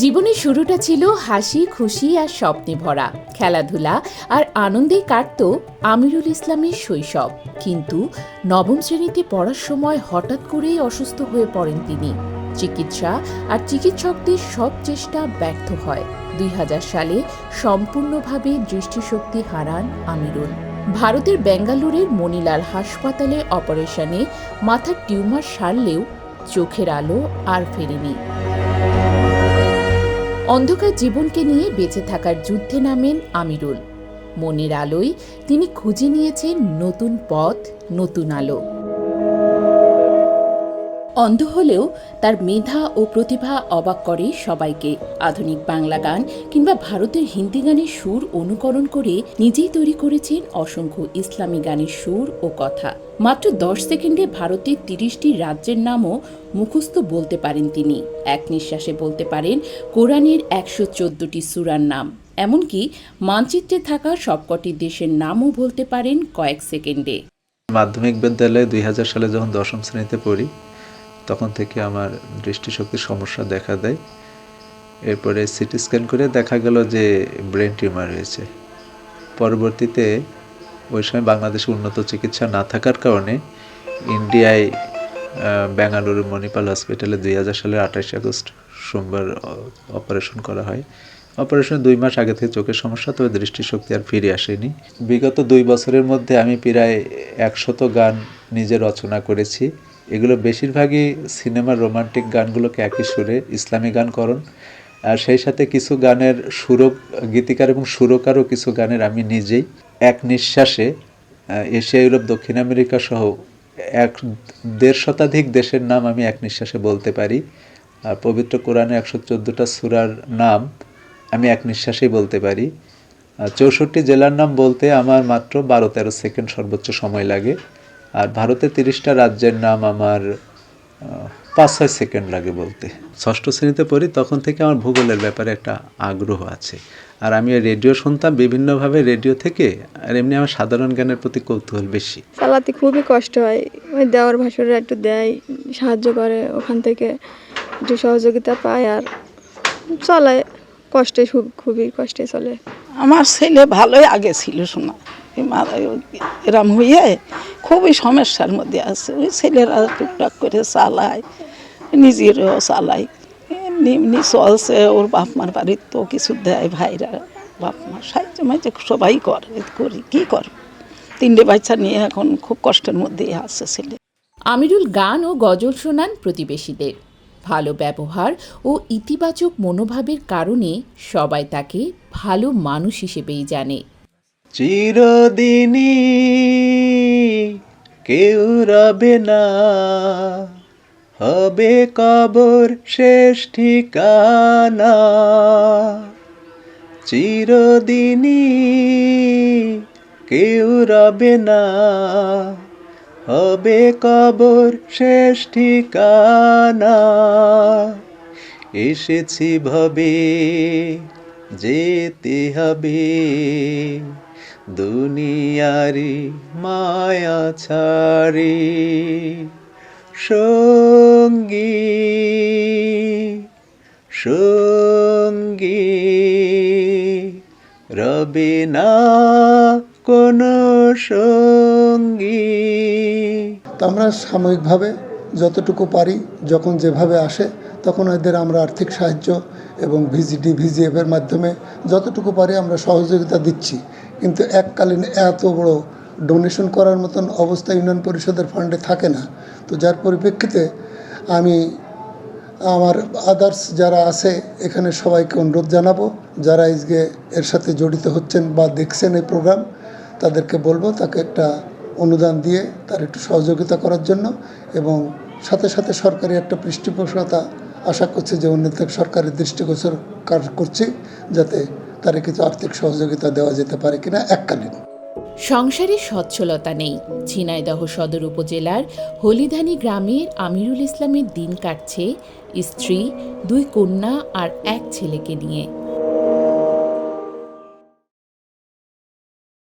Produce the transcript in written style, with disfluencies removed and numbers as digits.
জীবনের শুরুটা ছিল হাসি খুশি আর স্বপ্নে ভরা। খেলাধুলা আর আনন্দে কাটত আমিরুল ইসলামের শৈশব। কিন্তু নবম শ্রেণীতে পড়ার সময় হঠাৎ করেই অসুস্থ হয়ে পড়েন তিনি। চিকিৎসা আর চিকিৎসকদের সব চেষ্টা ব্যর্থ হয়। 2000 সালে সম্পূর্ণভাবে দৃষ্টিশক্তি হারান আমিরুল। ভারতের বেঙ্গালুরের মনিলাল হাসপাতালে অপারেশনে মাথার টিউমার সারলেও চোখের আলো আর ফেরেনি। অন্ধকার জীবনকে নিয়ে বেঁচে থাকার যুদ্ধে নামেন আমিরুল। মনের আলোয় তিনি খুঁজে নিয়েছেন নতুন পথ, নতুন আলো। অন্ধ হলেও তার মেধা ও প্রতিভা অবাক করে সবাইকে। আধুনিক বাংলা গান কিংবা ভারতের হিন্দি গানের সুর অনুকরণ করে নিজেই তৈরি করেছেন অসংখ্য ইসলামী গানের সুর ও কথা। মাত্র 10 সেকেন্ডে ভারতের 30টি রাজ্যের নামও মুখস্থ বলতে পারেন তিনি। এক নিঃশ্বাসে বলতে পারেন কোরআনের 114টি সূরার নাম। এমনকি মানচিত্রে থাকা সবকটি দেশের নামও বলতে পারেন কয়েক সেকেন্ডে। মাধ্যমিক বিদ্যালয়ে 2000 সালে যখন 10ম শ্রেণীতে পড়ি, তখন থেকে আমার দৃষ্টিশক্তির সমস্যা দেখা দেয়। এরপরে সিটি স্ক্যান করে দেখা গেল যে ব্রেন টিউমার হয়েছে। পরবর্তীতে ওই সময় বাংলাদেশে উন্নত চিকিৎসা না থাকার কারণে ইন্ডিয়ায় বেঙ্গালুরু মণিপাল হসপিটালে 2000 সালের 28 আগস্ট সোমবার অপারেশন করা হয়। অপারেশনের 2 মাস আগে থেকে চোখের সমস্যা, তবে দৃষ্টিশক্তি আর ফিরে আসেনি। বিগত 2 বছরের মধ্যে আমি প্রায় 100 গান নিজে রচনা করেছি। এগুলো বেশিরভাগই সিনেমার রোমান্টিক গানগুলোকে একই সুরে ইসলামী গানকরণ, আর সেই সাথে কিছু গানের গীতিকার এবং সুরকারও কিছু গানের আমি নিজেই এক নিঃশ্বাসে এশিয়া, ইউরোপ, দক্ষিণ আমেরিকা সহ 1.5 শতাধিক দেশের নাম আমি এক নিঃশ্বাসে বলতে পারি। আর পবিত্র কোরআনে 114টা সূরার নাম আমি এক নিঃশ্বাসেই বলতে পারি। 64 জেলার নাম বলতে আমার মাত্র 12-13 সেকেন্ড সর্বোচ্চ সময় লাগে। আর ভারতের 30টা রাজ্যের নাম আমার 5-6 সেকেন্ড লাগে বলতে। 6ষ্ঠ শ্রেণীতে পড়ি, তখন থেকে আমার ভূগোলের ব্যাপারে একটা আগ্রহ আছে। আর আমি রেডিও শুনতাম বিভিন্নভাবে রেডিও থেকে, আর এমনি আমার সাধারণ জ্ঞানের প্রতি কৌতূহল বেশি। চালাতে খুবই কষ্ট হয়। ওই দেওয়ার ভাসুররা একটু দেয়, সাহায্য করে, ওখান থেকে একটু সহযোগিতা পায় আর চলায়। কষ্টে, খুবই কষ্টে চলে। আমার ছেলে ভালোই আগে ছিল, শোনা এরম হয়ে খুবই সমস্যার মধ্যে আছে। ওই ছেলেরা টুকটাক করে চালায়, নিজেরও চালায়, এমনি এমনি চলছে। ওর বাপ মার বাড়ির তো কিছু দেয়, ভাইরা বাপ মার সাহায্য মাঝে সবাই করি কী করব। 3টে বাচ্চা নিয়ে এখন খুব কষ্টের মধ্যেই আছে ছেলে। আমিরুল গান ও গজল শোনান প্রতিবেশীদের। ভালো ব্যবহার ও ইতিবাচক মনোভাবের কারণে সবাই তাকে ভালো মানুষ হিসেবেই জানে। চিরদিনই কেউ রবে না, হবে কবর শেষ ঠিকানা। চিরদিনই কেউ রবে না, হবে কবর শেষ ঠিকানা। এসেছি ভবে যেতে হবে, দুনিয়ারি মায়া ছাড়ি। সঙ্গী সঙ্গী রবে না কোনো সঙ্গী। তো আমরা সাময়িকভাবে যতটুকু পারি, যখন যেভাবে আসে তখন এদের আমরা আর্থিক সাহায্য এবং ভিজিডি ভিজিএফের মাধ্যমে যতটুকু পারি আমরা সহযোগিতা দিচ্ছি। কিন্তু এককালীন এত বড় ডোনেশন করার মতন অবস্থা ইউনিয়ন পরিষদের ফান্ডে থাকে না। তো যার পরিপ্রেক্ষিতে আমি আমার আদার্স যারা আছে এখানে সবাইকে অনুরোধ জানাবো, যারা আজকে এর সাথে জড়িত হচ্ছেন বা দেখছেন এই প্রোগ্রাম, তাদেরকে বলবো তাকে একটা অনুদান দিয়ে তার একটু সহযোগিতা করার জন্য। এবং সাথে সাথে সরকারি একটা পৃষ্ঠপোষকতা আশা করছি যে উন্নত সরকারের দৃষ্টিগোচর কাজ করছি, যাতে তার কিছু আর্থিক সহযোগিতা দেওয়া যেতে পারে কিনা এককালীন। সংসারে সচ্ছলতা নেই। ঝিনাইদহ সদর উপজেলার হলিধানি গ্রামের আমিরুল ইসলামের দিন কাটছে স্ত্রী, 2 কন্যা আর 1 ছেলেকে নিয়ে।